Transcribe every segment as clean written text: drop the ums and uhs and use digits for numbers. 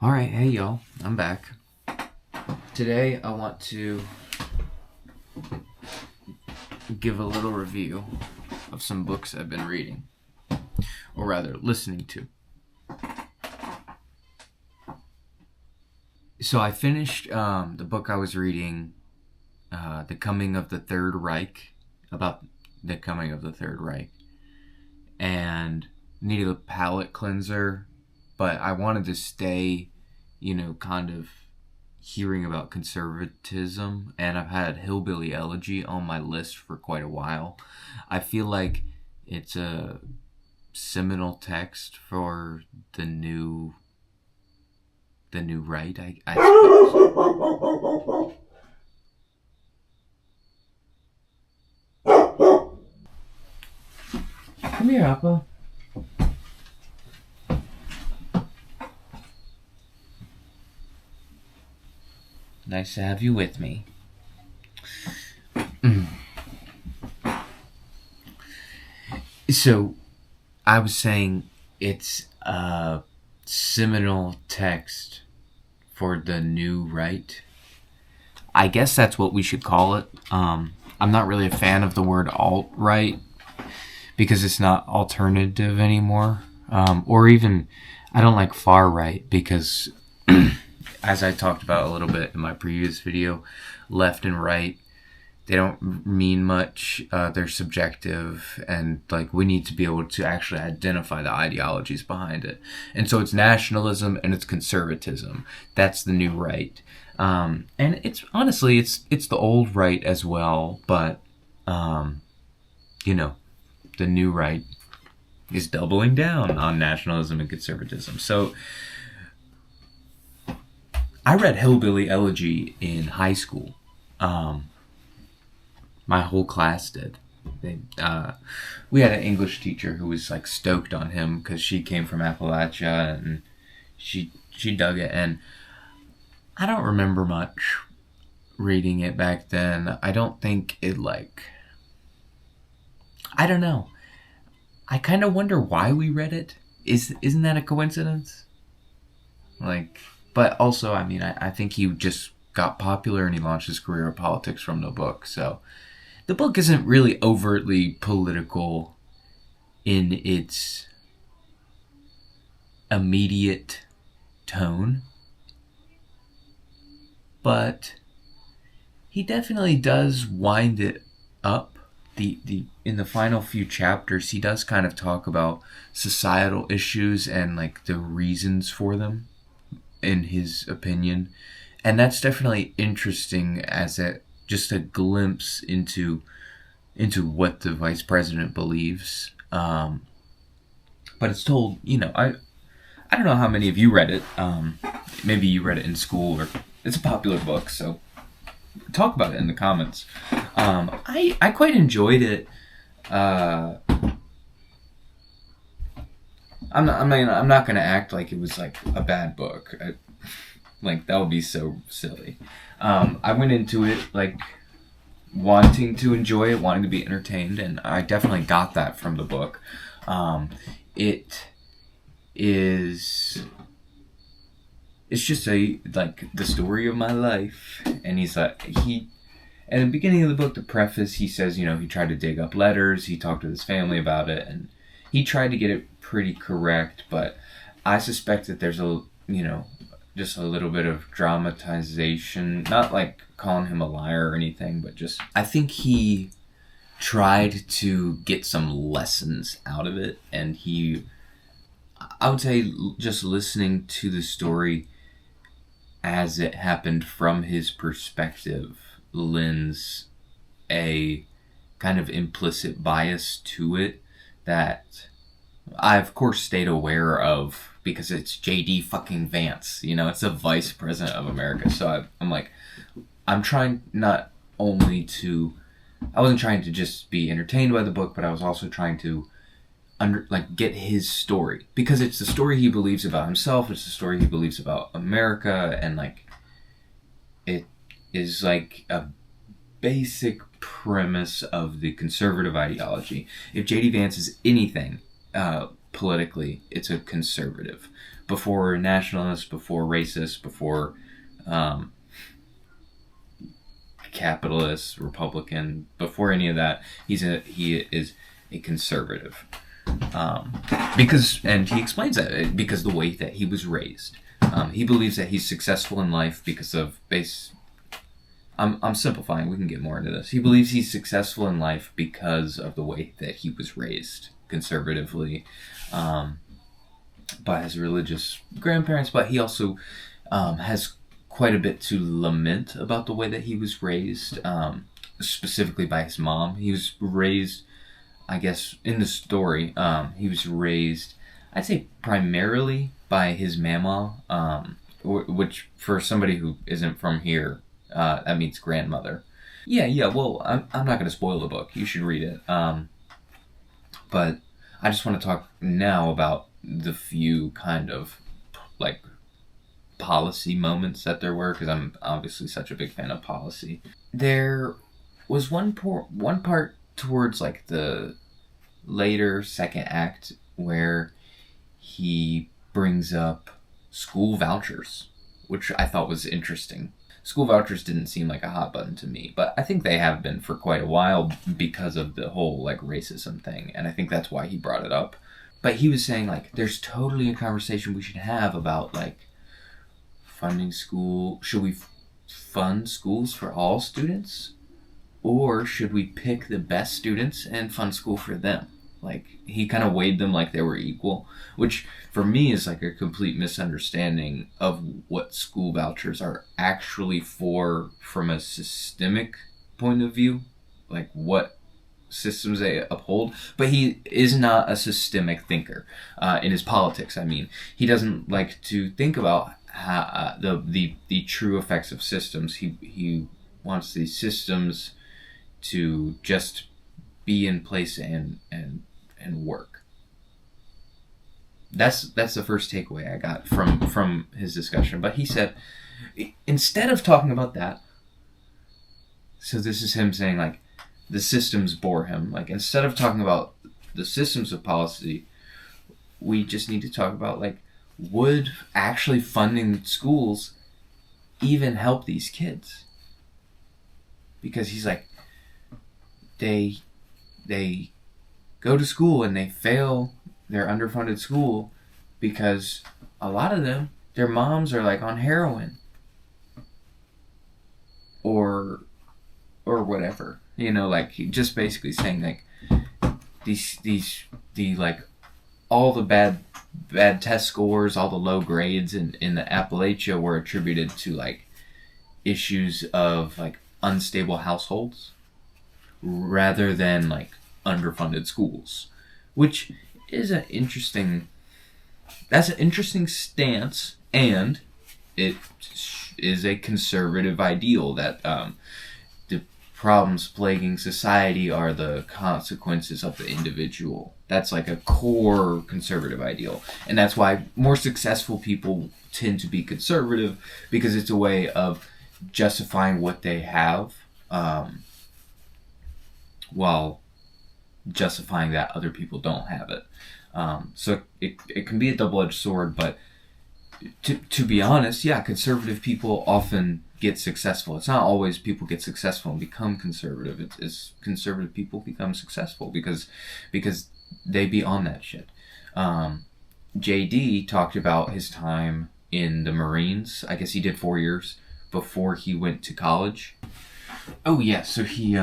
Alright, hey y'all, I'm back. Today I want to give a little review of some books I've been reading, or rather, listening to. So I finished the book I was reading, The Coming of the Third Reich, about the coming of the Third Reich, and needed a palate cleanser, but I wanted to stay, kind of hearing about conservatism, and I've had Hillbilly Elegy on my list for quite a while. I feel like it's a seminal text for the new right, I suppose. Come here, Appa. Nice to have you with me. So, I was saying it's a seminal text for the new right. I guess that's what we should call it. I'm not really a fan of the word alt-right because it's not alternative anymore. Or even, I don't like far-right because as I talked about a little bit in my previous video, left and right, they don't mean much. They're subjective, and we need to be able to actually identify the ideologies behind it. And so it's nationalism and it's conservatism. That's the new right. And it's honestly, it's the old right as well, but the new right is doubling down on nationalism and conservatism. So I read Hillbilly Elegy in high school. My whole class did. We had an English teacher who was stoked on him because she came from Appalachia and she dug it. And I don't remember much reading it back then. I don't think it I don't know. I kind of wonder why we read it. Isn't that a coincidence? But also, I think he just got popular and he launched his career in politics from the book. So the book isn't really overtly political in its immediate tone, but he definitely does wind it up. In the final few chapters, he does kind of talk about societal issues and the reasons for them, in his opinion. And that's definitely interesting as just a glimpse into what the vice president believes. But it's told, I don't know how many of you read it. Maybe you read it in school, or it's a popular book, so talk about it in the comments. I quite enjoyed it. I'm not gonna act like it was a bad book. That would be so silly. I went into it wanting to enjoy it, wanting to be entertained, and I definitely got that from the book. It's just the story of my life, and at the beginning of the book, the preface, he says, he tried to dig up letters, he talked to his family about it, and he tried to get it pretty correct, but I suspect that there's just a little bit of dramatization, not calling him a liar or anything, but just, I think he tried to get some lessons out of it, and I would say just listening to the story as it happened from his perspective lends a kind of implicit bias to it that I, of course, stayed aware of because it's J.D. fucking Vance. It's the vice president of America. So I'm trying not only to... I wasn't trying to just be entertained by the book, but I was also trying to get his story, because it's the story he believes about himself, it's the story he believes about America, and it is a basic premise of the conservative ideology. If J.D. Vance is anything politically, it's a conservative, before nationalist, before racist, before capitalist, Republican, before any of that, he is a conservative. And he explains that because of the way that he was raised. He believes that he's successful in life because of I'm simplifying. We can get more into this. He believes he's successful in life because of the way that he was raised conservatively by his religious grandparents, but he also has quite a bit to lament about the way that he was raised, specifically by his mom. He was raised, I guess, in the story, he was raised, I'd say, primarily by his mama, which for somebody who isn't from here, that means grandmother. Yeah, well, I'm not going to spoil the book. You should read it. But I just want to talk now about the few kind of, like, policy moments that there were, because I'm obviously such a big fan of policy. There was one part towards, like, the later second act where he brings up school vouchers, which I thought was interesting. School vouchers didn't seem like a hot button to me, but I think they have been for quite a while because of the whole, like, racism thing, and I think that's why he brought it up. But he was saying, like, there's totally a conversation we should have about, like, funding school. Should we fund schools for all students? Or should we pick the best students and fund school for them? Like, he kind of weighed them like they were equal, which for me is like a complete misunderstanding of what school vouchers are actually for from a systemic point of view, like what systems they uphold. But he is not a systemic thinker in his politics. I mean, he doesn't like to think about how, the true effects of systems. He wants these systems to just be in place and work. That's the first takeaway I got from his discussion. But he said, instead of talking about that, so this is him saying, like, the systems bore him. Like, instead of talking about the systems of policy, we just need to talk about, like, would actually funding schools even help these kids? Because he's like, they go to school and they fail their underfunded school because a lot of them, their moms are, like, on heroin or whatever, you know, like, just basically saying, like, the like, all the bad test scores, all the low grades in the Appalachia were attributed to, like, issues of, like, unstable households rather than, like, underfunded schools, which is an interesting stance, and it is a conservative ideal that the problems plaguing society are the consequences of the individual. That's like a core conservative ideal, and that's why more successful people tend to be conservative, because it's a way of justifying what they have while justifying that other people don't have it. So it can be a double-edged sword, but to be honest, yeah, conservative people often get successful. It's not always people get successful and become conservative. It's conservative people become successful because they be on that shit. JD talked about his time in the Marines. I guess he did 4 years before he went to college. Oh yeah, so he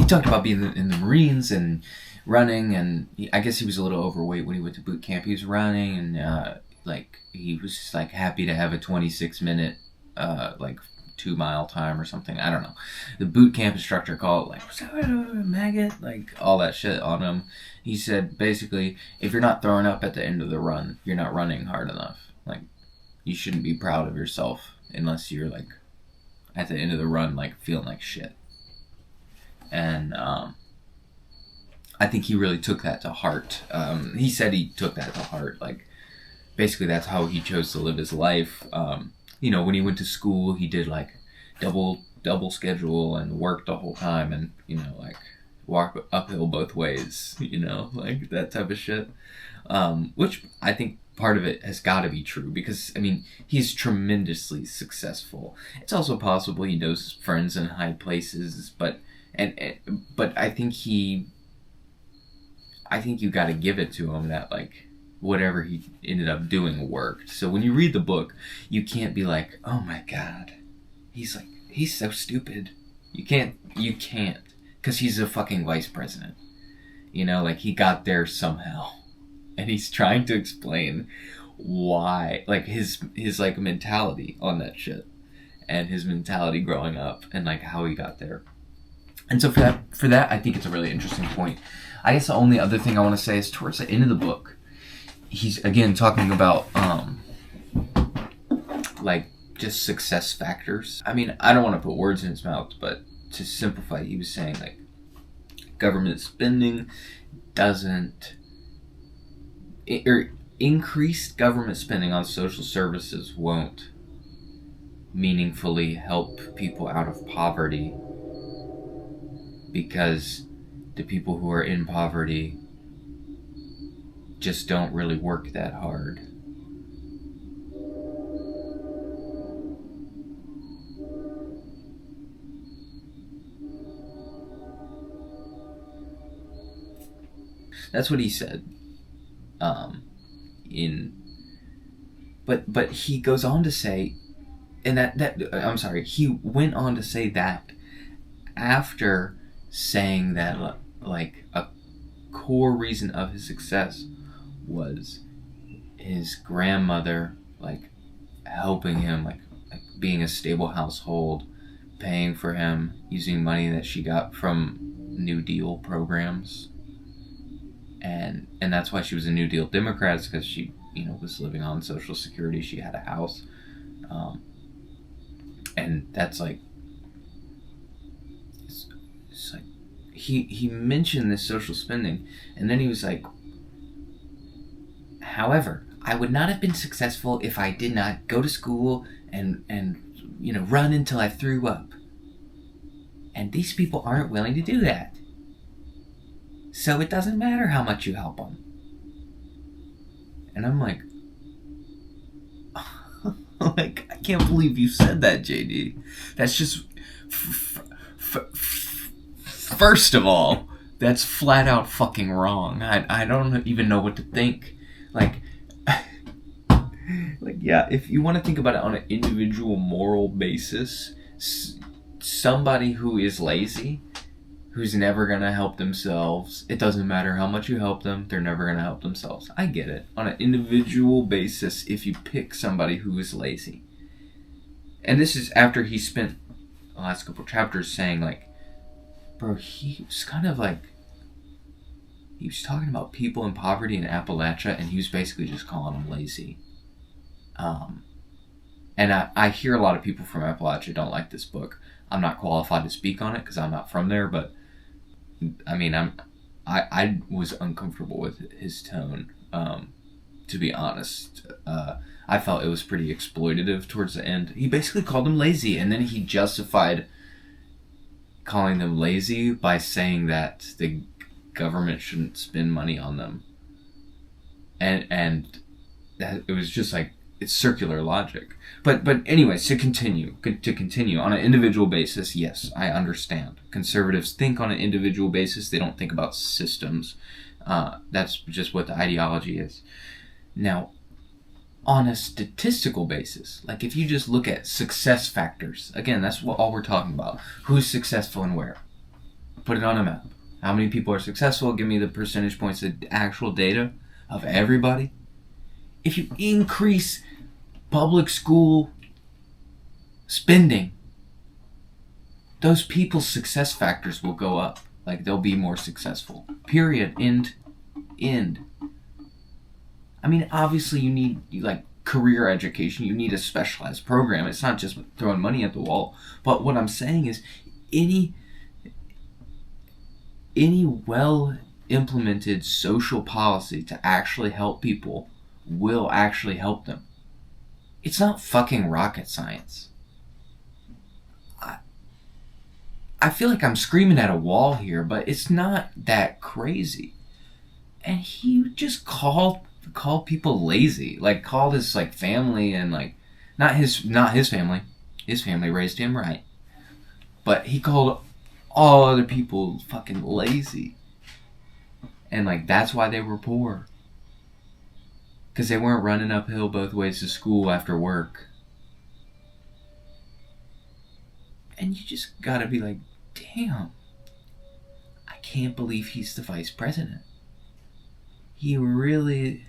talked about being in the Marines and running, and I guess he was a little overweight when he went to boot camp. He was running, and like, he was just, like, happy to have a 26-minute like 2-mile time or something. I don't know. The boot camp instructor called, like, "What's up, maggot?" Like, all that shit on him. He said, basically, if you're not throwing up at the end of the run, you're not running hard enough. Like, you shouldn't be proud of yourself unless you're, like, at the end of the run, like, feeling like shit. And I think he really took that to heart. He said he took that to heart. Like, basically, that's how he chose to live his life. You know, when he went to school, he did, like, double schedule and worked the whole time, and, you know, like, walk uphill both ways, you know, like, that type of shit. Which I think part of it has got to be true because, I mean, he's tremendously successful. It's also possible he knows friends in high places, but I think you got to give it to him that, like, whatever he ended up doing worked. So when you read the book, you can't be like, oh my God, he's so stupid. You can't, because he's a fucking vice president. You know, like, he got there somehow. And he's trying to explain why, like, his like, mentality on that shit. And his mentality growing up and, like, how he got there. And so for that, I think it's a really interesting point. I guess the only other thing I want to say is towards the end of the book, he's, again, talking about, like, just success factors. I mean, I don't want to put words in his mouth, but to simplify, he was saying, like, government spending doesn't... or increased government spending on social services won't meaningfully help people out of poverty because the people who are in poverty just don't really work that hard. That's what he said. But he goes on to say, and he went on to say that after saying that, like, a core reason of his success was his grandmother, like, helping him, like being a stable household, paying for him, using money that she got from New Deal programs. And that's why she was a New Deal Democrat, because she, was living on Social Security. She had a house. And that's like, it's like, he mentioned this social spending, and then he was like, however, I would not have been successful if I did not go to school and run until I threw up. And these people aren't willing to do that. So it doesn't matter how much you help them. And I'm like, like, I can't believe you said that, JD. That's just, first of all, that's flat out fucking wrong. I don't even know what to think. Like, yeah, if you want to think about it on an individual moral basis, somebody who is lazy, who's never going to help themselves, it doesn't matter how much you help them, they're never going to help themselves. I get it. On an individual basis, if you pick somebody who is lazy. And this is after he spent the last couple chapters saying, like, bro, he was kind of like, he was talking about people in poverty in Appalachia, and he was basically just calling them lazy. And I hear a lot of people from Appalachia don't like this book. I'm not qualified to speak on it because I'm not from there, but I mean, I was uncomfortable with his tone, to be honest. I felt it was pretty exploitative towards the end. He basically called them lazy, and then he justified calling them lazy by saying that the government shouldn't spend money on them. And that it was just like, it's circular logic. But anyways, to continue on an individual basis, yes, I understand. Conservatives think on an individual basis. They don't think about systems. That's just what the ideology is. Now, on a statistical basis, like if you just look at success factors, again, that's what all we're talking about. Who's successful and where? Put it on a map. How many people are successful? Give me the percentage points, the actual data of everybody. If you increase public school spending, those people's success factors will go up. Like, they'll be more successful. Period. End. I mean, obviously you need, like, career education. You need a specialized program. It's not just throwing money at the wall. But what I'm saying is, any well-implemented social policy to actually help people will actually help them. It's not fucking rocket science. I feel like I'm screaming at a wall here, but it's not that crazy. And he just called called people lazy. Like, called his like family and like not his family. His family raised him right, but he called all other people fucking lazy. And like that's why they were poor. Because they weren't running uphill both ways to school after work. And you just gotta be like, damn, I can't believe he's the vice president. He really,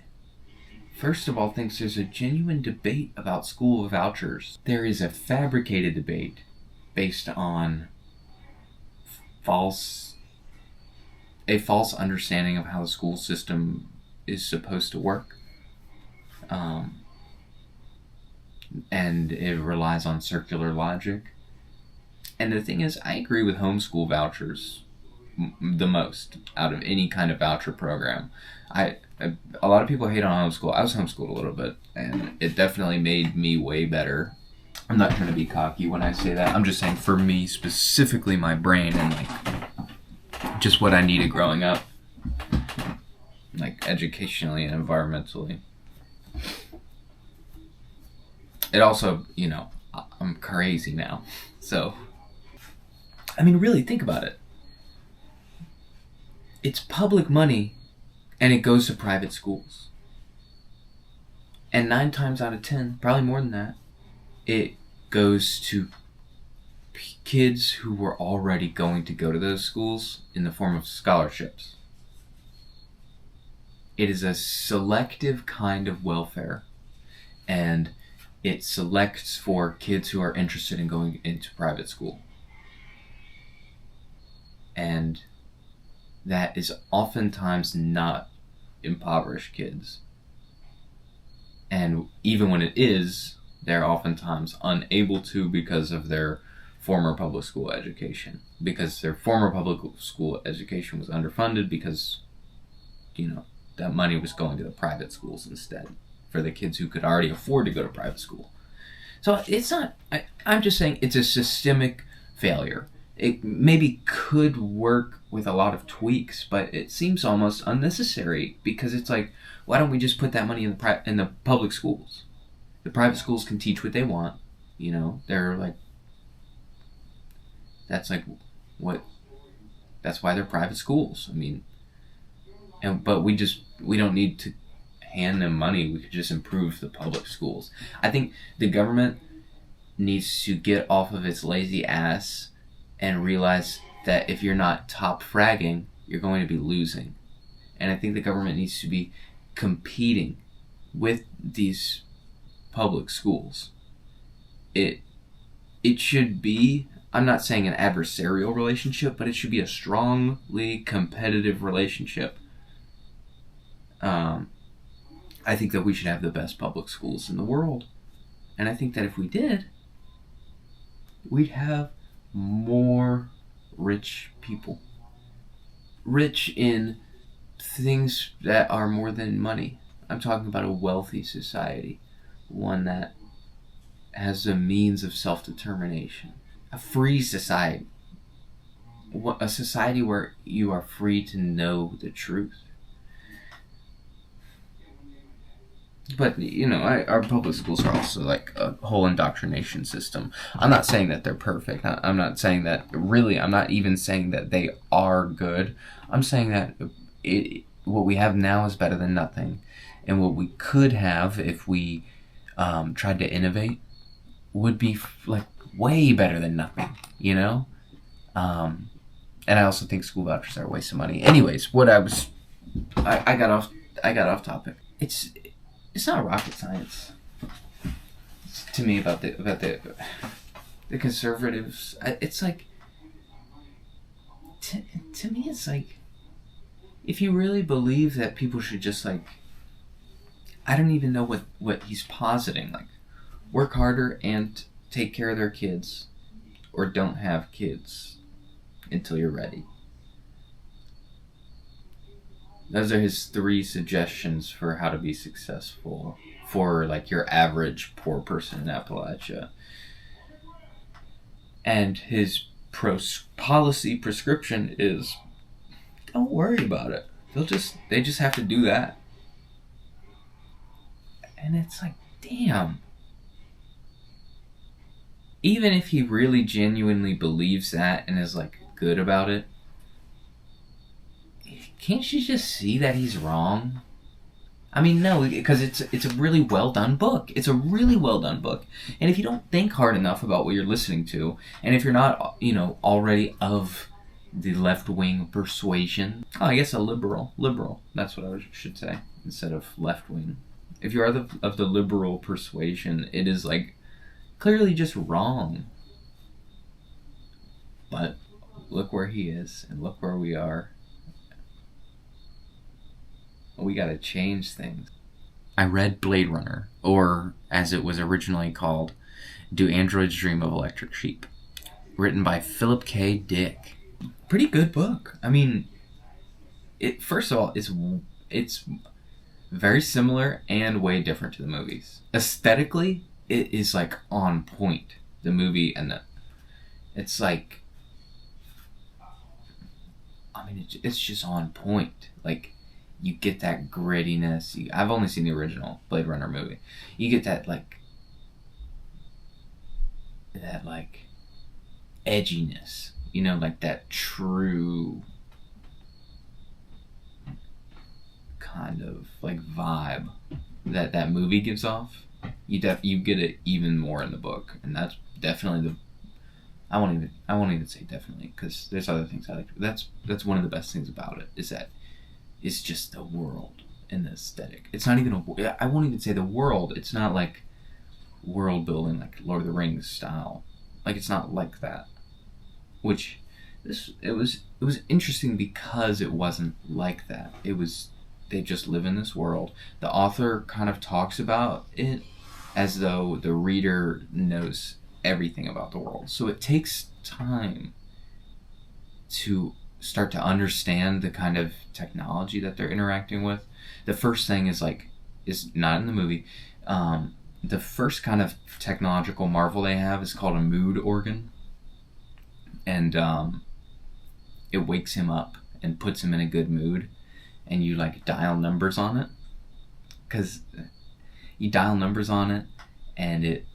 first of all, thinks there's a genuine debate about school vouchers. There is a fabricated debate based on a false understanding of how the school system is supposed to work. And it relies on circular logic. And the thing is, I agree with homeschool vouchers the most out of any kind of voucher program. A lot of people hate on homeschool. I was homeschooled a little bit, and it definitely made me way better. I'm not trying to be cocky when I say that. I'm just saying for me, specifically my brain and like just what I needed growing up, like educationally and environmentally. It also, you know, I'm crazy now. So, I mean, really think about it. It's public money and it goes to private schools. And 9 times out of 10, probably more than that, it goes to kids who were already going to go to those schools in the form of scholarships. It is a selective kind of welfare, and it selects for kids who are interested in going into private school. And that is oftentimes not impoverished kids. And even when it is, they're oftentimes unable to because of their former public school education. Because their former public school education was underfunded because, you know, that money was going to the private schools instead for the kids who could already afford to go to private school. So it's not, I'm just saying it's a systemic failure. It maybe could work with a lot of tweaks, but it seems almost unnecessary because it's like, why don't we just put that money in the public schools? The private schools can teach what they want, you know. They're like, that's why they're private schools. I mean, but we don't need to hand them money. We could just improve the public schools. I think the government needs to get off of its lazy ass and realize that if you're not top fragging, you're going to be losing. And I think the government needs to be competing with these public schools. It should be, I'm not saying an adversarial relationship, but it should be a strongly competitive relationship. I think that we should have the best public schools in the world. And I think that if we did, we'd have more rich people. Rich in things that are more than money. I'm talking about a wealthy society. One that has the means of self-determination. A free society. A society where you are free to know the truth. But, you know, our public schools are also like a whole indoctrination system. I'm not saying that they're perfect. I'm not saying that, really, I'm not even saying that they are good. I'm saying that what we have now is better than nothing. And what we could have if we tried to innovate would be like way better than nothing, you know? And I also think school vouchers are a waste of money. Anyways, I got off topic. It's not rocket science to me about the conservatives. It's like, to me, it's like, if you really believe that people should just like, I don't even know what he's positing, like work harder and take care of their kids, or don't have kids until you're ready. Those are his 3 suggestions for how to be successful for like your average poor person in Appalachia. And his policy prescription is, don't worry about it. They just have to do that. And it's like, damn. Even if he really genuinely believes that and is like good about it, can't you just see that he's wrong? I mean, no, because it's a really well done book. It's a really well done book. And if you don't think hard enough about what you're listening to, and if you're not, already of the left wing persuasion, I guess a liberal, that's what I should say instead of left wing. If you are of the liberal persuasion, it is like clearly just wrong. But look where he is, and look where we are. We gotta change things. I read Blade Runner, or as it was originally called, Do Androids Dream of Electric Sheep? Written by Philip K. Dick. Pretty good book. I mean, first of all, it's very similar and way different to the movies. Aesthetically, it is like on point. The movie and it's like, it's just on point. Like, you get that grittiness. I've only seen the original Blade Runner movie. You get that edginess, like that true kind of like vibe that movie gives off. You get it even more in the book, and that's definitely I won't even say definitely, because there's other things I like. That's one of the best things about it, is that it's just the world and the aesthetic. It's not even I won't even say the world. It's not like world building like Lord of the Rings style. Like, it's not like that. Which it was interesting because it wasn't like that. They just live in this world. The author kind of talks about it as though the reader knows everything about the world. So it takes time to start to understand the kind of technology that they're interacting with. The first thing is not in the movie. The first kind of technological marvel they have is called a mood organ. And it wakes him up and puts him in a good mood. And you dial numbers on it. Because you dial numbers on it and it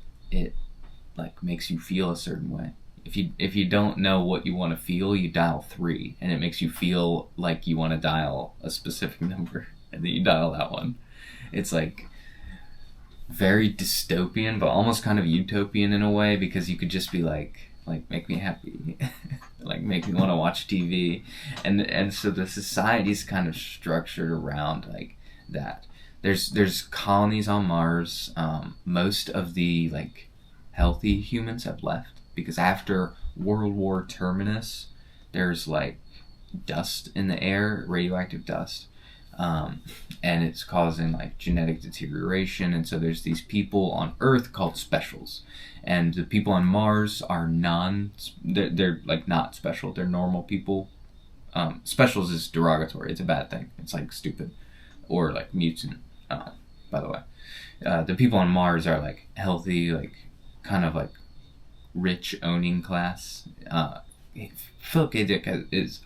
makes you feel a certain way. If you don't know what you want to feel, you dial 3, and it makes you feel like you want to dial a specific number, and then you dial that one. It's very dystopian, but almost kind of utopian in a way, because you could just be like make me happy, make me want to watch TV, and so the society's kind of structured around that. There's colonies on Mars. Most of the healthy humans have left, because after World War Terminus, there's dust in the air, radioactive dust, and it's causing genetic deterioration. And so there's these people on Earth called specials, and the people on Mars are they're not special. They're normal people. Specials is derogatory. It's a bad thing. It's stupid, or mutant. By the way, the people on Mars are healthy, kind of rich owning class. Philip K. Dick is,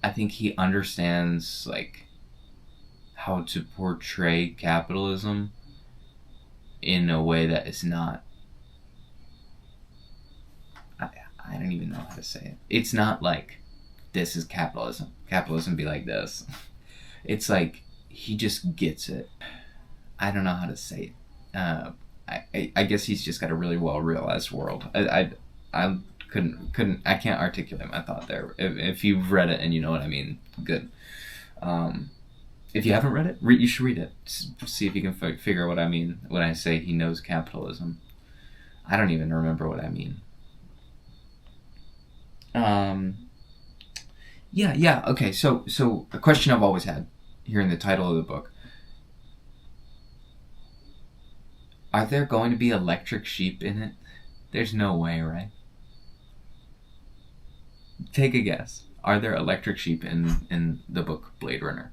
I think he understands how to portray capitalism in a way that is not, I don't even know how to say it. It's not this is capitalism. Capitalism be like this. It's he just gets it. I don't know how to say it. I guess he's just got a really well realized world. I can't articulate my thought there. If you've read it and you know what I mean, good. If you haven't read it, you should read it. See if you can figure out what I mean when I say he knows capitalism. I don't even remember what I mean. Yeah. Okay. So a question I've always had here in the title of the book: are there going to be electric sheep in it? There's no way, right? Take a guess. Are there electric sheep in the book Blade Runner?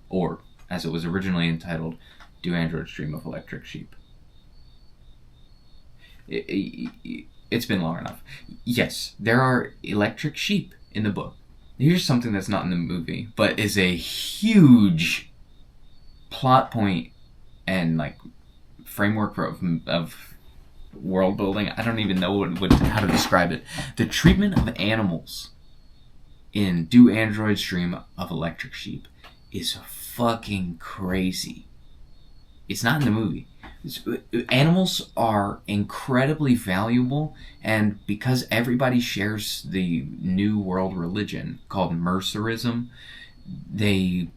Or, as it was originally entitled, Do Androids Dream of Electric Sheep? It's been long enough. Yes, there are electric sheep in the book. Here's something that's not in the movie, but is a huge plot point and like framework of world building. I don't even know how to describe it. The treatment of animals in Do Androids Dream of Electric Sheep is fucking crazy. It's not in the movie. Animals are incredibly valuable, and because everybody shares the new world religion called Mercerism, they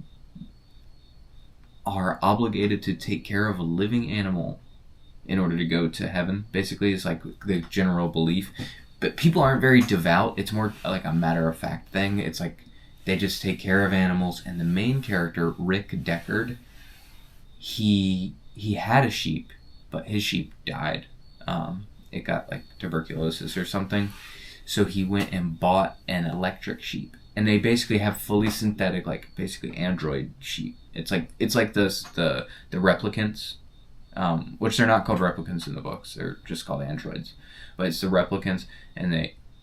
are obligated to take care of a living animal in order to go to heaven. Basically, it's like the general belief. But people aren't very devout. It's more like a matter-of-fact thing. It's like they just take care of animals. And the main character, Rick Deckard, he had a sheep, but his sheep died. It got like tuberculosis or something. So he went and bought an electric sheep. And they basically have fully synthetic, like basically android sheep. It's like the replicants, which they're not called replicants in the books. They're just called androids. But it's the replicants, and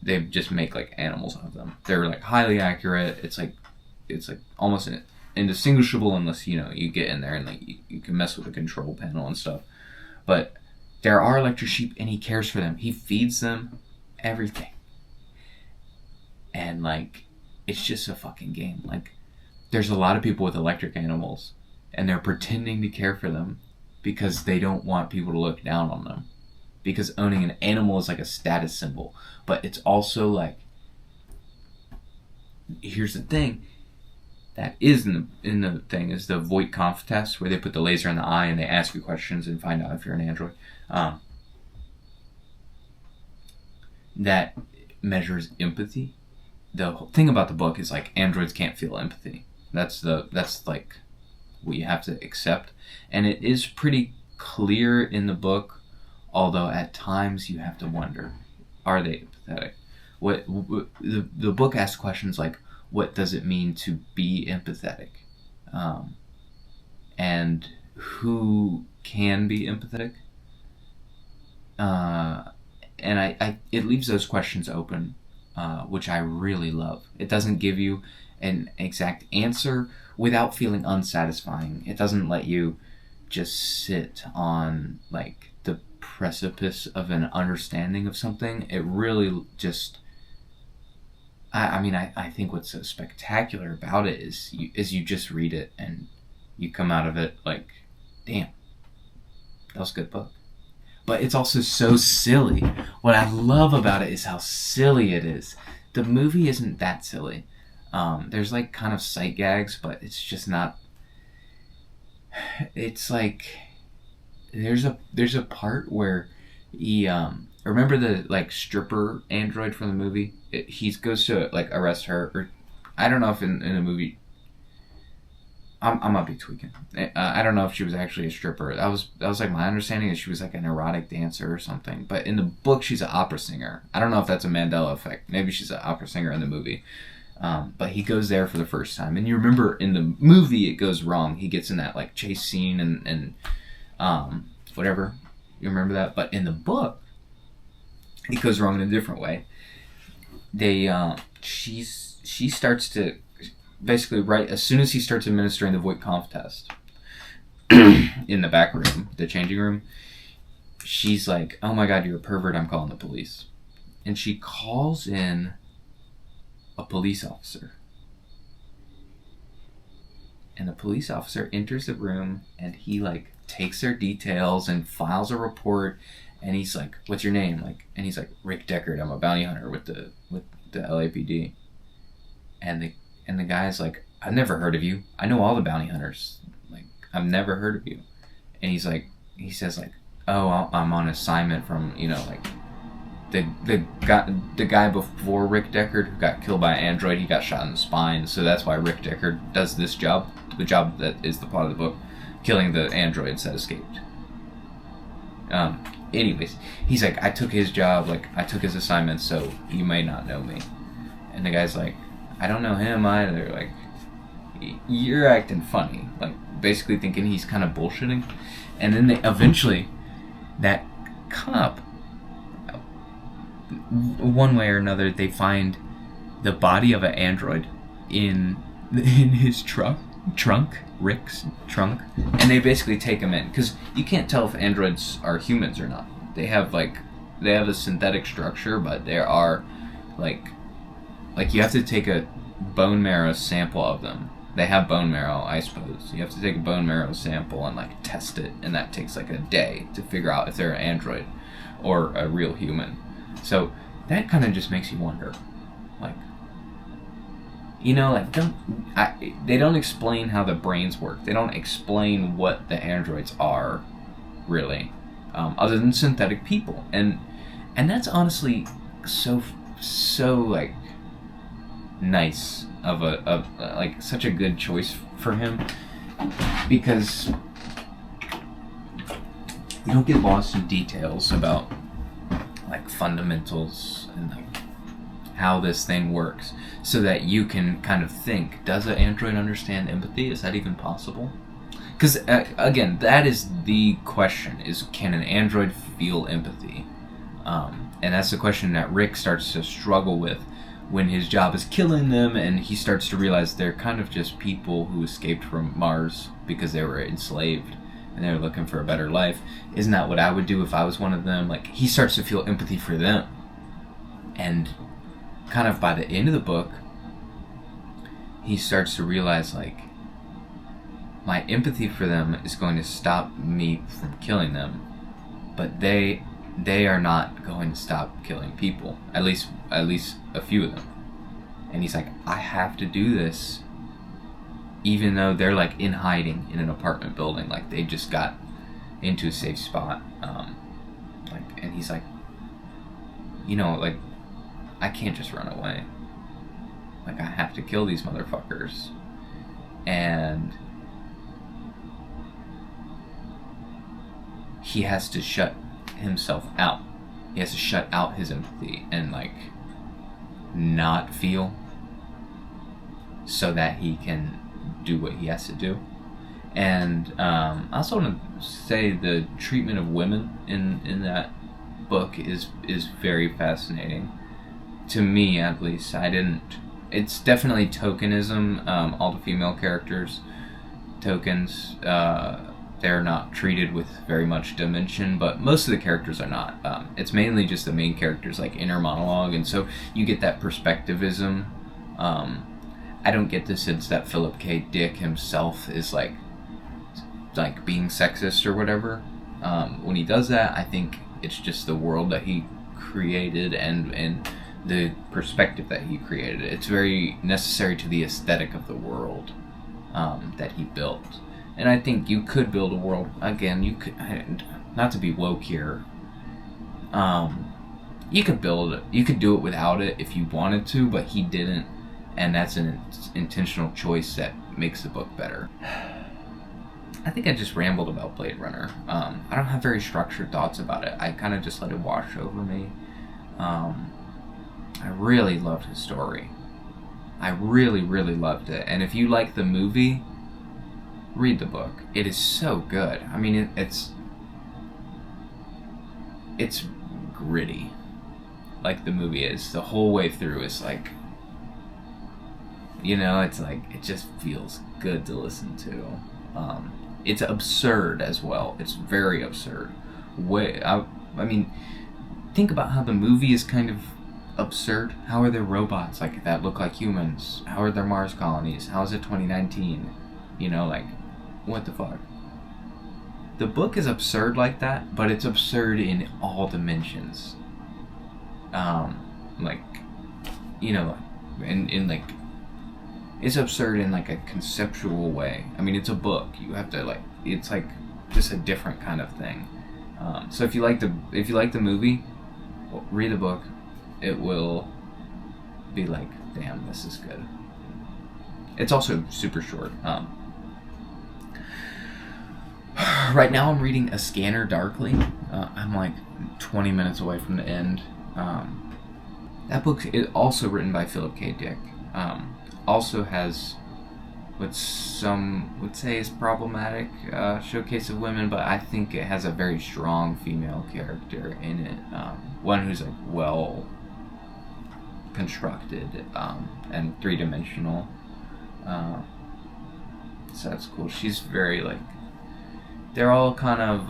they just make like animals of them. They're like highly accurate. It's like almost indistinguishable unless you get in there and like you can mess with the control panel and stuff. But there are electric sheep, and he cares for them. He feeds them everything, and like it's just a fucking game. Like there's a lot of people with electric animals, and they're pretending to care for them because they don't want people to look down on them. Because owning an animal is like a status symbol. But it's also like, here's the thing, that is in the thing, is the Voight-Kampff test, where they put the laser in the eye and they ask you questions and find out if you're an android. That measures empathy. The whole thing about the book is like androids can't feel empathy. That's like what you have to accept. And it is pretty clear in the book, although at times you have to wonder, are they empathetic? The book asks questions like, what does it mean to be empathetic? And who can be empathetic? And it leaves those questions open, which I really love. It doesn't give you an exact answer without feeling unsatisfying. It doesn't let you just sit on like the precipice of an understanding of something. It really just, I think what's so spectacular about it is you just read it and you come out of it like, damn, that was a good book. But it's also so silly. What I love about it is how silly it is. The movie isn't that silly. There's like kind of sight gags, but it's just not. It's like there's a part where he remember the like stripper android from the movie. He goes to like arrest her, or I don't know if in the movie. I might be tweaking. I don't know if she was actually a stripper. That was like my understanding is she was like an erotic dancer or something. But in the book, she's an opera singer. I don't know if that's a Mandela effect. Maybe she's an opera singer in the movie. But he goes there for the first time, and you remember in the movie it goes wrong. He gets in that like chase scene and whatever. You remember that? But in the book, it goes wrong in a different way. She starts to. Basically, right as soon as he starts administering the Voight-Kampff test in the back room, the changing room, she's like, "Oh my God, you're a pervert! I'm calling the police." And she calls in a police officer, and the police officer enters the room, and he like takes their details and files a report, and he's like, "What's your name?" And he's like, "Rick Deckard. I'm a bounty hunter with the LAPD." And the guy's like, "I've never heard of you. I know all the bounty hunters. Like, I've never heard of you." And he says, "Oh, I'm on assignment from, like, the guy before Rick Deckard who got killed by an android. He got shot in the spine, so that's why Rick Deckard does this job, the job that is the plot of the book, killing the androids that escaped." Anyways, he's like, "I took his job, like, I took his assignment, so you may not know me." And the guy's like, "I don't know him either. Like, you're acting funny." Like, basically thinking he's kind of bullshitting. And then eventually, that cop, one way or another, they find the body of an android in his truck. Rick's trunk, and they basically take him in because you can't tell if androids are humans or not. They have a synthetic structure, but they are like you have to take a bone marrow sample of them. They have bone marrow, I suppose. You have to take a bone marrow sample and like test it, and that takes like a day to figure out if they're an android or a real human. So that kind of just makes you wonder, like, you know, like they don't explain how the brains work. They don't explain what the androids are, really, other than synthetic people, and that's honestly so like nice of like such a good choice for him, because you don't get lost in details about like fundamentals and like how this thing works, so that you can kind of think, does an android understand empathy? Is that even possible? Because again, that is the question, is can an android feel empathy? And that's the question that Rick starts to struggle with when his job is killing them, and he starts to realize they're kind of just people who escaped from Mars because they were enslaved and they were looking for a better life. Isn't that what I would do if I was one of them? Like, he starts to feel empathy for them. And kind of by the end of the book, he starts to realize, like, my empathy for them is going to stop me from killing them, but they are not going to stop killing people, at least a few of them. And he's like, I have to do this, even though they're like in hiding in an apartment building, like they just got into a safe spot. And he's like, you know, like, I can't just run away. Like, I have to kill these motherfuckers. And he has to shut himself out. He has to shut out his empathy and like not feel, so that he can do what he has to do. And I also want to say the treatment of women in that book is very fascinating to me, at least. It's definitely tokenism. All the female characters, tokens. They're not treated with very much dimension, but most of the characters are not. It's mainly just the main characters, like inner monologue, and so you get that perspectivism. I don't get the sense that Philip K. Dick himself is like being sexist or whatever. When he does that, I think it's just the world that he created and the perspective that he created. It's very necessary to the aesthetic of the world that he built. And I think you could build a world, again, you could, not to be woke here, you could do it without it if you wanted to, but he didn't, and that's an intentional choice that makes the book better. I think I just rambled about Blade Runner. I don't have very structured thoughts about it. I kind of just let it wash over me. I really loved his story. I really, really loved it. And if you like the movie, read the book. It is so good. I mean, it's gritty, like the movie is. The whole way through is like, you know, it's like, it just feels good to listen to. It's absurd as well. It's very absurd. I mean, think about how the movie is kind of absurd. How are there robots like that look like humans? How are there Mars colonies? How is it 2019? You know, like, what the fuck? The book is absurd like that, but it's absurd in all dimensions. Like, you know, in like, it's absurd in like a conceptual way. I mean, it's a book. You have to like, it's like just a different kind of thing. So if you like the movie, well, read the book. It will be like, damn, this is good. It's also super short. Right now I'm reading A Scanner Darkly. I'm like 20 minutes away from the end. That book is also written by Philip K. Dick. Also has what some would say is problematic showcase of women, but I think it has a very strong female character in it. One who's like well constructed and three-dimensional. So that's cool. She's very like, they're all kind of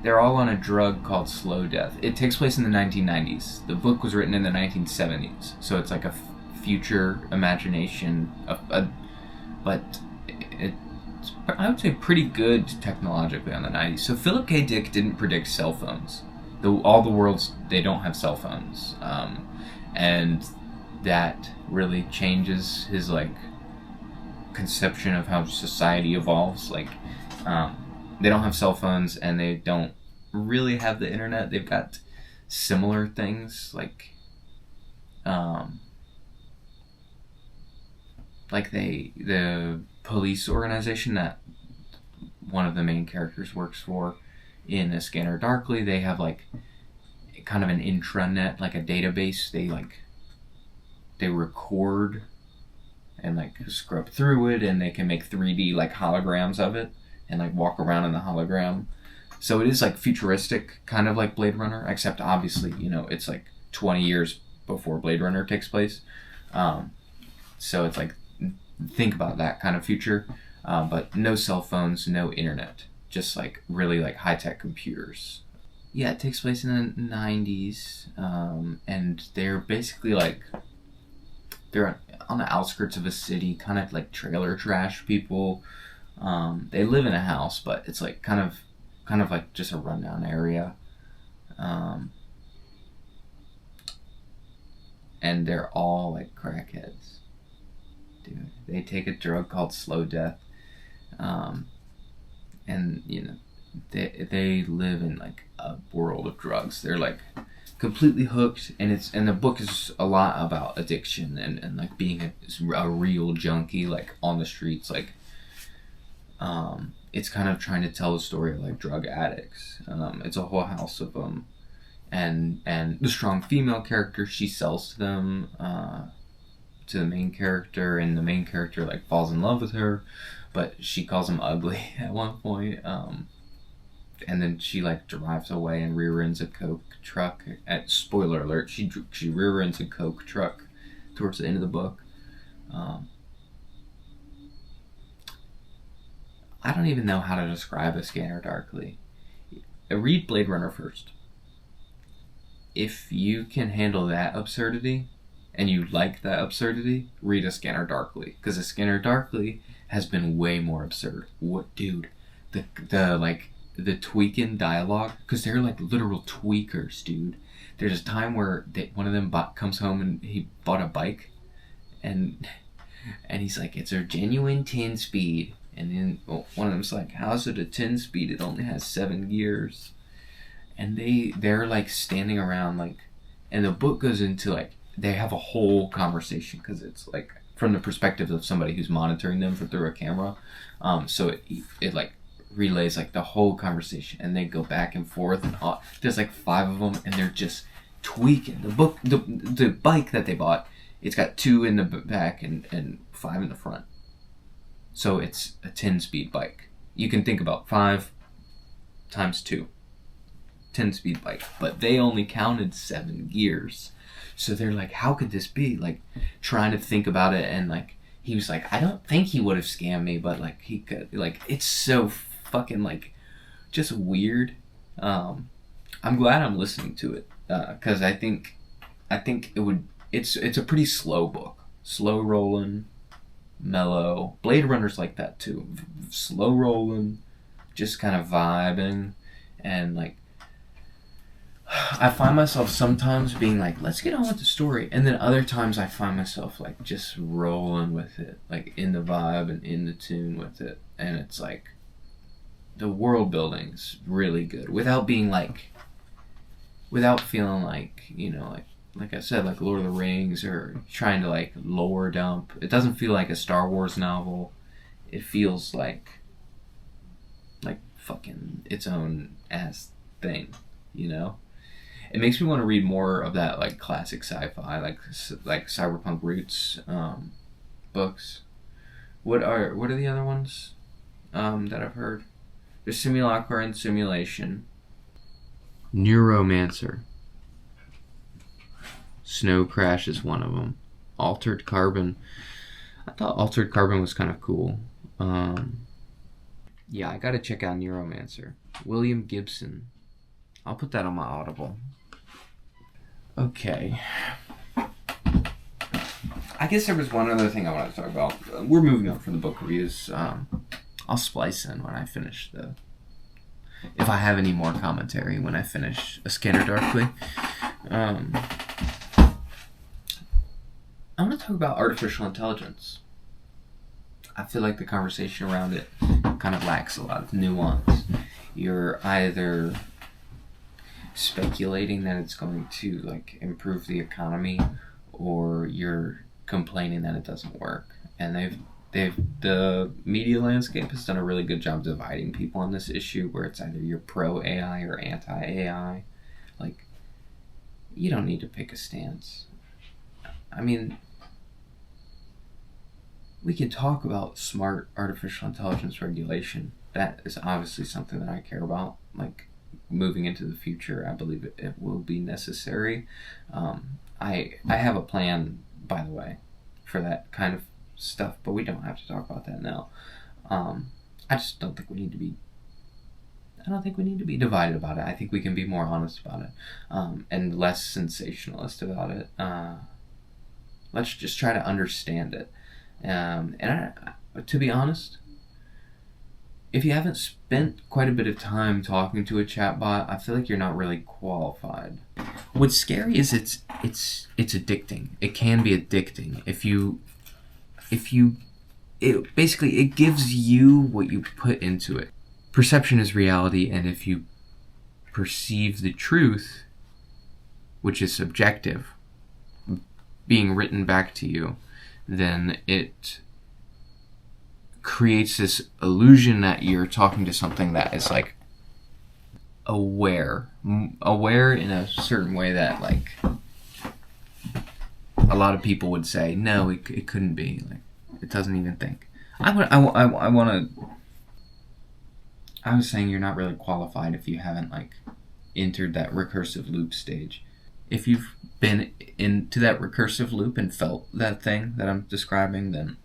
they're all on a drug called slow death. It takes place in the 1990s. The book was written in the 1970s, so it's like a future imagination but it's, I would say, pretty good technologically on the 90s. So Philip K. Dick didn't predict cell phones. All the worlds, they don't have cell phones, and that really changes his like conception of how society evolves. Like, they don't have cell phones and they don't really have the internet. They've got similar things like the police organization that one of the main characters works for in A Scanner Darkly, they have like kind of an intranet, like a database. They record and like scrub through it, and they can make 3D like holograms of it and like walk around in the hologram. So it is like futuristic, kind of like Blade Runner, except obviously, it's like 20 years before Blade Runner takes place. So it's like, think about that kind of future, but no cell phones, no internet, just like really like high-tech computers. Yeah, it takes place in the 90s, and they're basically like, they're on the outskirts of a city, kind of like trailer trash people. They live in a house, but it's like kind of like just a rundown area. And they're all like crackheads. Dude, they take a drug called slow death. And they live in like a world of drugs. They're like completely hooked, and the book is a lot about addiction and like being a real junkie, like on the streets. Like, it's kind of trying to tell the story of like drug addicts. It's a whole house of them, and the strong female character, she sells to them, to the main character, and the main character like falls in love with her, but she calls him ugly at one point. And then she like drives away and rear ends a Coke truck. Spoiler alert: she rear ends a Coke truck towards the end of the book. I don't even know how to describe A Scanner Darkly. Read Blade Runner first. If you can handle that absurdity, and you like that absurdity, read A Scanner Darkly, because A Scanner Darkly has been way more absurd. What, dude? The tweaking dialogue, because they're like literal tweakers, dude. There's a time where one of them comes home and he bought a bike, and he's like, it's a genuine 10-speed. And then one of them's like, how's it a 10-speed? It only has 7 gears. And they're like standing around like, and the book goes into like, they have a whole conversation, because it's like from the perspective of somebody who's monitoring them through a camera. So it like relays like the whole conversation, and they go back and forth, and there's like 5 of them, and they're just tweaking the bike that they bought. It's got 2 in the back and 5 in the front, so it's a 10-speed bike. You can think about 5 times 2, 10-speed bike, but they only counted 7 gears. So they're like, how could this be? Like, trying to think about it, and like, he was like, I don't think he would have scammed me, but like, he could. Like, it's so fucking like just weird. I'm glad I'm listening to it, because I think it's a pretty slow book, slow rolling, mellow. Blade Runner's like that too, slow rolling, just kind of vibing, and like, I find myself sometimes being like, let's get on with the story, and then other times I find myself like just rolling with it, like in the vibe and in the tune with it. And it's like, the world building's really good without being like, without feeling like, like I said, like Lord of the Rings, or trying to like lore dump. It doesn't feel like a Star Wars novel. It feels like fucking its own ass thing, It makes me want to read more of that like classic sci-fi, like cyberpunk roots books. What are the other ones that I've heard? There's Simulacra and Simulation. Neuromancer. Snow Crash is one of them. Altered Carbon. I thought Altered Carbon was kind of cool. Yeah, I gotta check out Neuromancer. William Gibson. I'll put that on my Audible. Okay. I guess there was one other thing I wanted to talk about. We're moving on from the book reviews. I'll splice in when I finish if I have any more commentary when I finish A Scanner Darkly. I want to talk about artificial intelligence. I feel like the conversation around it kind of lacks a lot of nuance. You're either speculating that it's going to like improve the economy, or you're complaining that it doesn't work. And the media landscape has done a really good job dividing people on this issue, where it's either you're pro AI or anti AI. Like, you don't need to pick a stance. I mean, we can talk about smart artificial intelligence regulation. That is obviously something that I care about. Like, moving into the future, I believe it will be necessary. I have a plan, by the way, for that kind of stuff, but we don't have to talk about that now. I just don't think we need to be. I don't think we need to be divided about it. I think we can be more honest about it, and less sensationalist about it. Let's just try to understand it. To be honest, if you haven't spent quite a bit of time talking to a chatbot, I feel like you're not really qualified. What's scary is it's addicting. It can be addicting. It gives you what you put into it. Perception is reality, and if you perceive the truth, which is subjective, being written back to you, then it creates this illusion that you're talking to something that is like aware in a certain way that like a lot of people would say no, it couldn't be. Like, it doesn't even think. I was saying you're not really qualified if you haven't like entered that recursive loop stage. If you've been into that recursive loop and felt that thing that I'm describing, then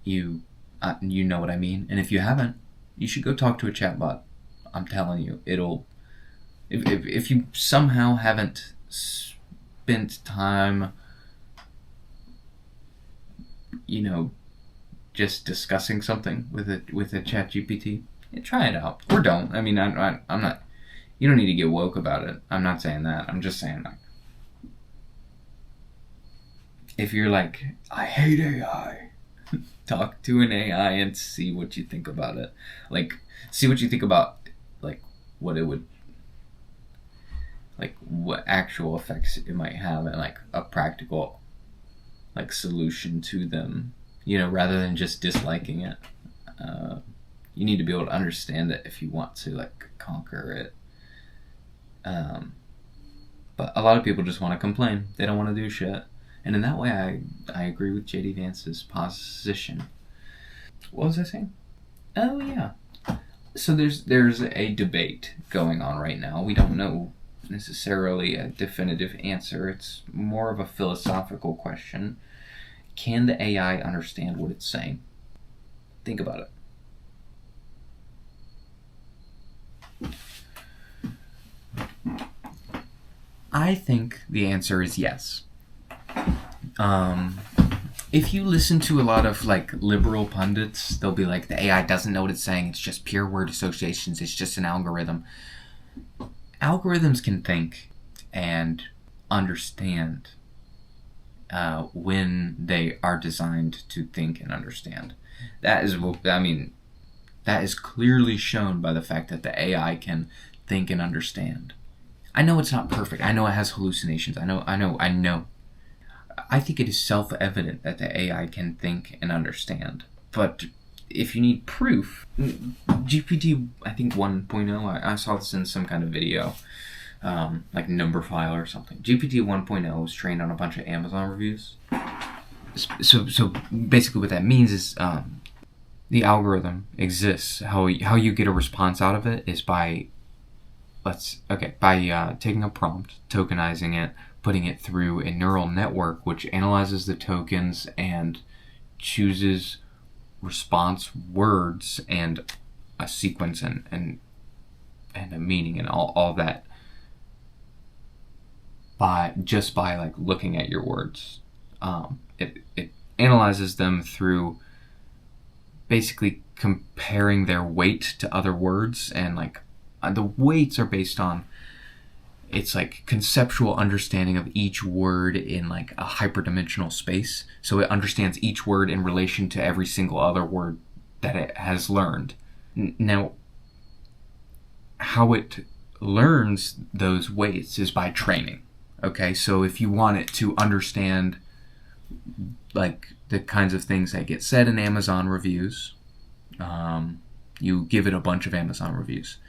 you know what I mean. And if you haven't, you should go talk to a chatbot. I'm telling you, it'll. If you somehow haven't spent time, just discussing something with a chat GPT, try it out or don't. I mean, I'm not. You don't need to get woke about it. I'm not saying that. I'm just saying, like, if you're like, I hate AI, talk to an AI and see what you think about it. Like, see what you think about, like, what it would, like, what actual effects it might have, and, like, a practical, like, solution to them, rather than just disliking it. You need to be able to understand it if you want to, like, conquer it. But a lot of people just want to complain. They don't want to do shit. And in that way, I agree with J.D. Vance's position. What was I saying? Oh, yeah. So there's a debate going on right now. We don't know necessarily a definitive answer. It's more of a philosophical question. Can the AI understand what it's saying? Think about it. I think the answer is yes. If you listen to a lot of like liberal pundits, they'll be like, the AI doesn't know what it's saying. It's just pure word associations. It's just an algorithm. Algorithms can think and understand when they are designed to think and understand. That is clearly shown by the fact that the AI can think and understand. I know it's not perfect. I know it has hallucinations. I know. I think it is self-evident that the AI can think and understand. But if you need proof, GPT, I think 1.0, I saw this in some kind of video, like Numberphile or something. GPT 1.0 was trained on a bunch of Amazon reviews. So basically what that means is the algorithm exists. How you get a response out of it is by taking a prompt, tokenizing it, putting it through a neural network which analyzes the tokens and chooses response words and a sequence and a meaning and all that by like looking at your words. It analyzes them through basically comparing their weight to other words, and like the weights are based on its like conceptual understanding of each word in like a hyperdimensional space. So it understands each word in relation to every single other word that it has learned. Now, how it learns those weights is by training. Okay, so if you want it to understand like the kinds of things that get said in Amazon reviews, you give it a bunch of Amazon reviews.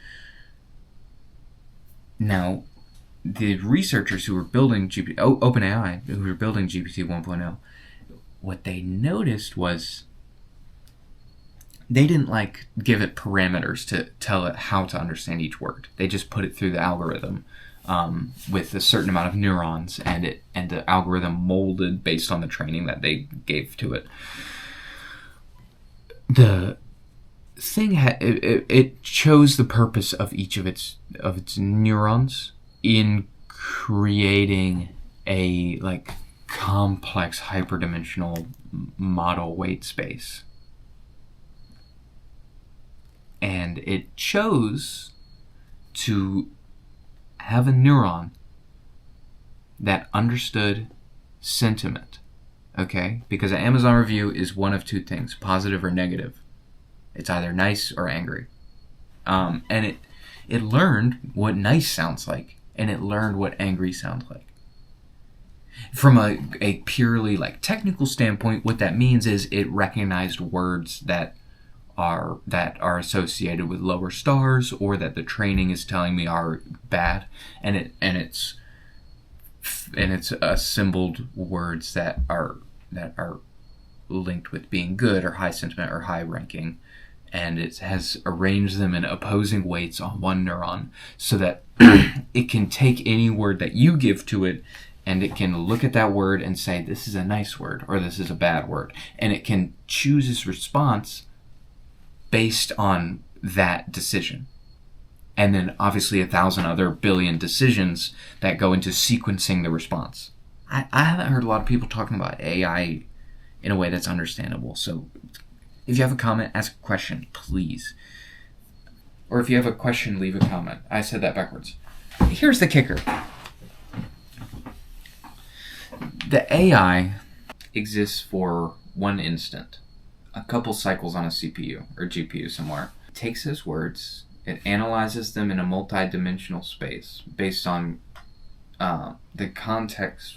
Now, the researchers who were building OpenAI, who were building GPT 1.0, what they noticed was they didn't like give it parameters to tell it how to understand each word. They just put it through the algorithm with a certain amount of neurons, and the algorithm molded based on the training that they gave to it. The thing it chose the purpose of each of its neurons in creating a like complex hyperdimensional model weight space. And it chose to have a neuron that understood sentiment, okay? Because an Amazon review is one of two things, positive or negative. It's either nice or angry. And it learned what nice sounds like, and it learned what angry sounds like. From a purely like technical standpoint, what that means is it recognized words that are associated with lower stars, or that the training is telling me are bad, and it's assembled words that are linked with being good or high sentiment or high ranking, and it has arranged them in opposing weights on one neuron so that it can take any word that you give to it, and it can look at that word and say, this is a nice word or this is a bad word, and it can choose its response based on that decision. And then obviously 1,000 other billion decisions that go into sequencing the response. I haven't heard a lot of people talking about AI in a way that's understandable. So if you have a comment, ask a question, please. Or if you have a question, leave a comment. I said that backwards. Here's the kicker. The AI exists for one instant. A couple cycles on a CPU or GPU somewhere. It takes those words, it analyzes them in a multi-dimensional space based on the context,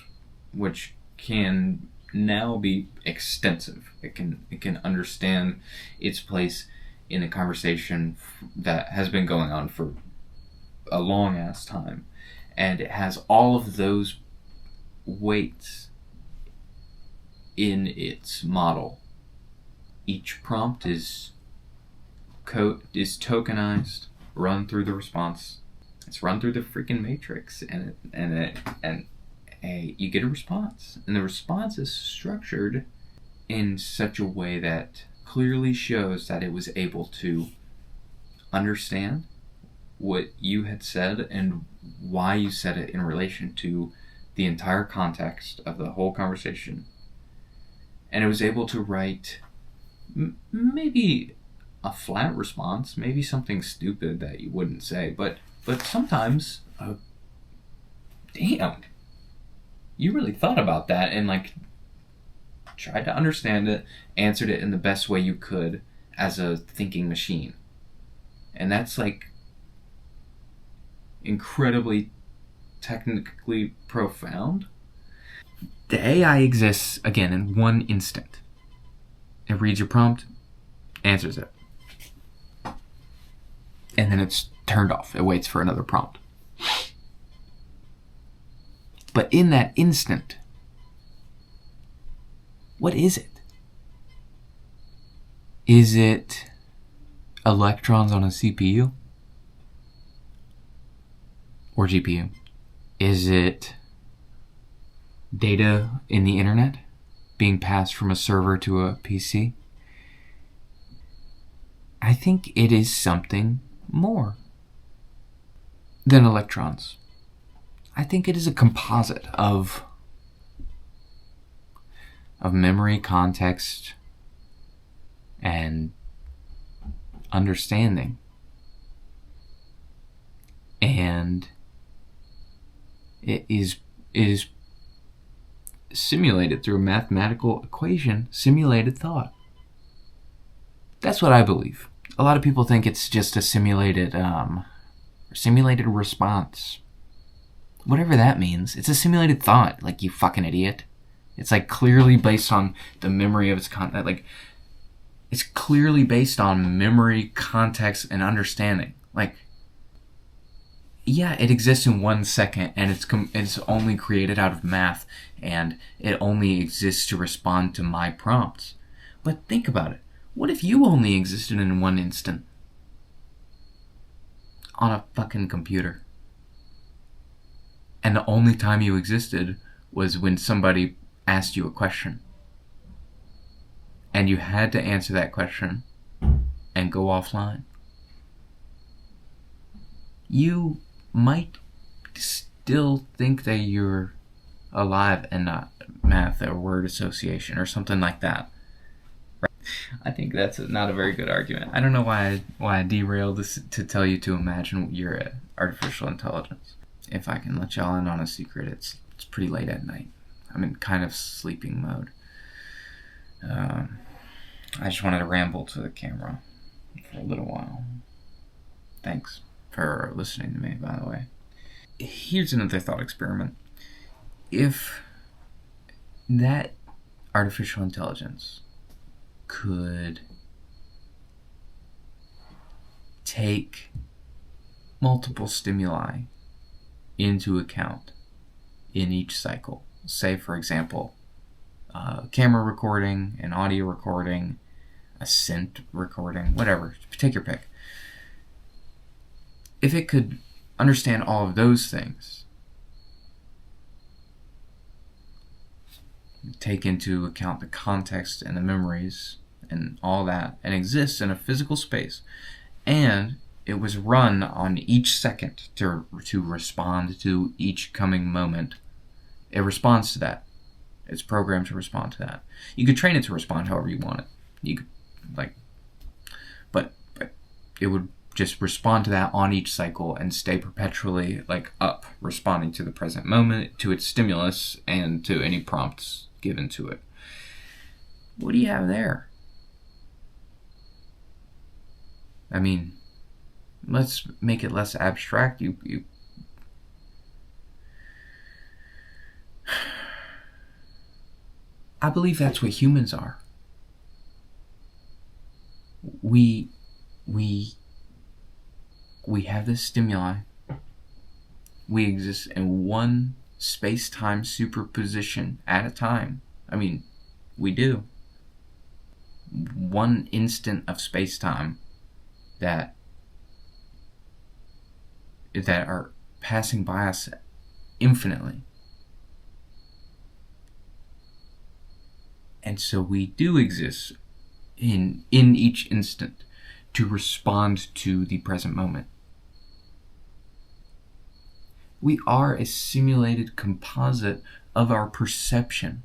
which can now be extensive. It can understand its place in a conversation that has been going on for a long ass time, and it has all of those weights in its model. Each prompt is tokenized, run through the response. It's run through the freaking matrix, and you get a response, and the response is structured in such a way that clearly shows that it was able to understand what you had said and why you said it in relation to the entire context of the whole conversation. And it was able to write maybe a flat response, maybe something stupid that you wouldn't say, but sometimes, damn, you really thought about that and like tried to understand it, answered it in the best way you could as a thinking machine. And that's like incredibly technically profound. The AI exists, again, in one instant. It reads your prompt, answers it. And then it's turned off. It waits for another prompt. But in that instant, what is it? Is it electrons on a CPU? Or GPU? Is it data in the internet being passed from a server to a PC. I think it is something more than electrons. I think it is a composite of memory, context, and understanding. And it is simulated through a mathematical equation, simulated thought. That's what I believe. A lot of people think it's just a simulated response. Whatever that means. It's a simulated thought, like, you fucking idiot. It's like clearly based on the memory of its content. Like, it's clearly based on memory, context, and understanding. Like, yeah, it exists in 1 second, and it's only created out of math, and it only exists to respond to my prompts. But think about it. What if you only existed in 1 instant? On a fucking computer. And the only time you existed was when somebody asked you a question. And you had to answer that question and go offline. You might still think that you're alive and not math or word association or something like that. Right? I think that's not a very good argument. I don't know why I derailed this to tell you to imagine you're an artificial intelligence. If I can let y'all in on a secret, it's pretty late at night. I'm in kind of sleeping mode. I just wanted to ramble to the camera for a little while. Thanks for listening to me, by the way. Here's another thought experiment. If that artificial intelligence could take multiple stimuli into account in each cycle, say, for example, camera recording, an audio recording, a scent recording, whatever, take your pick. If it could understand all of those things, take into account the context and the memories and all that, and exists in a physical space, and it was run on each second to respond to each coming moment, it responds to that. It's programmed to respond to that. You could train it to respond however you want it. You could, but it would just respond to that on each cycle and stay perpetually up, responding to the present moment, to its stimulus, and to any prompts given to it. What do you have there? I mean, let's make it less abstract. I believe that's what humans are. We have this stimuli. We exist in one space-time superposition at a time. I mean, we do. One instant of space-time that are passing by us infinitely. And so we do exist in each instant to respond to the present moment. We are a simulated composite of our perception.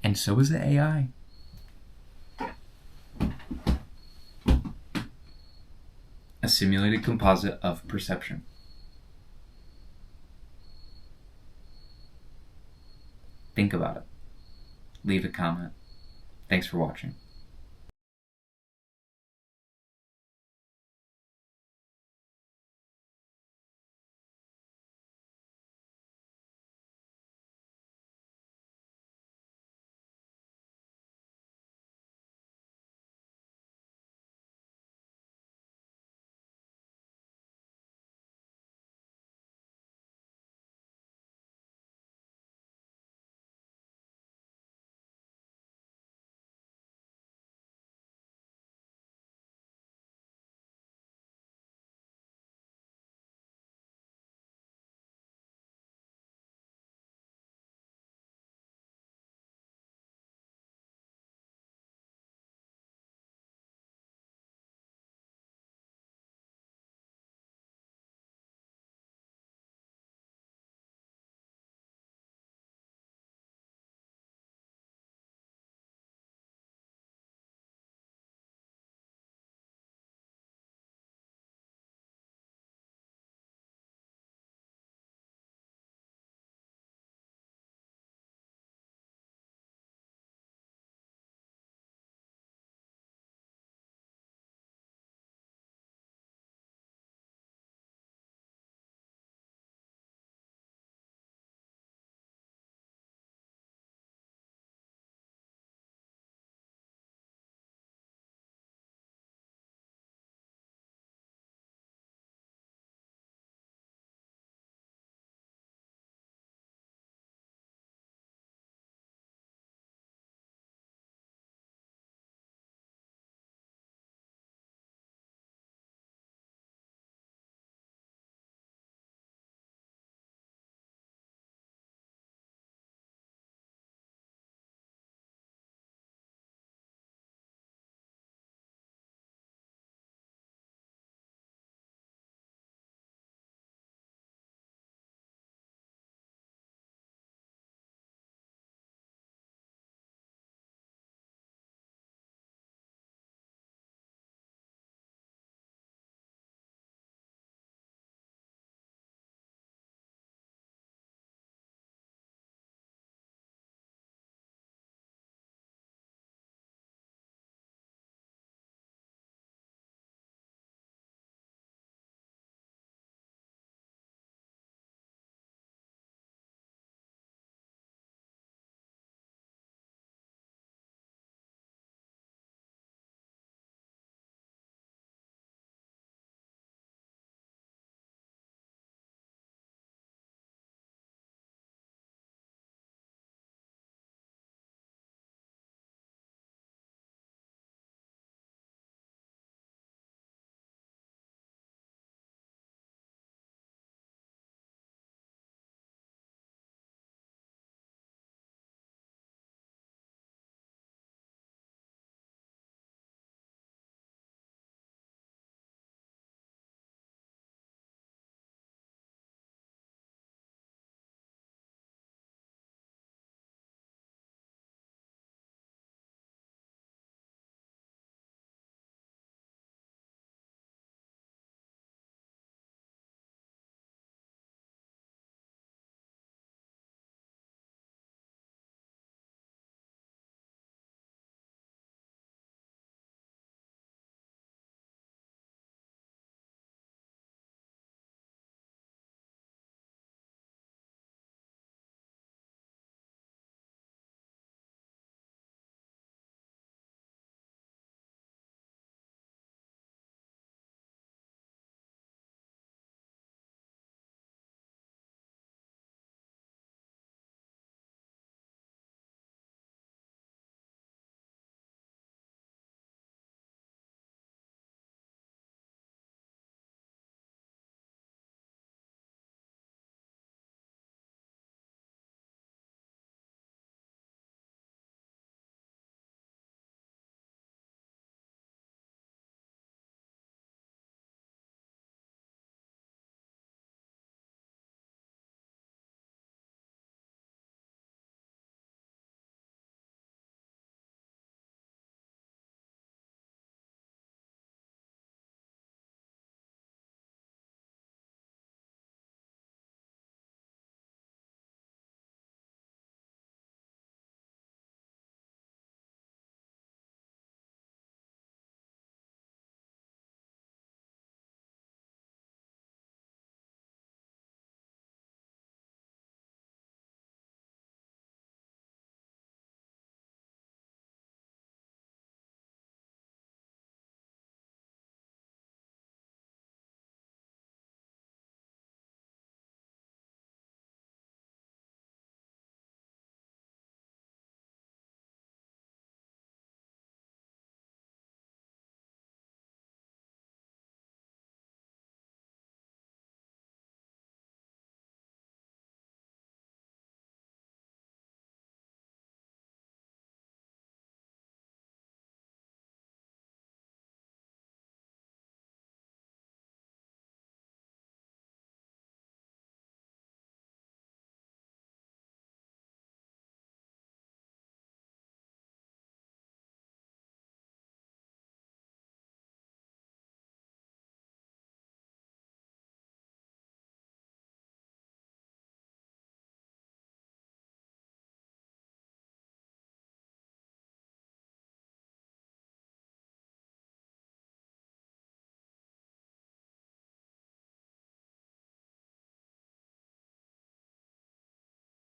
And so is the AI. A simulated composite of perception. Think about it. Leave a comment. Thanks for watching.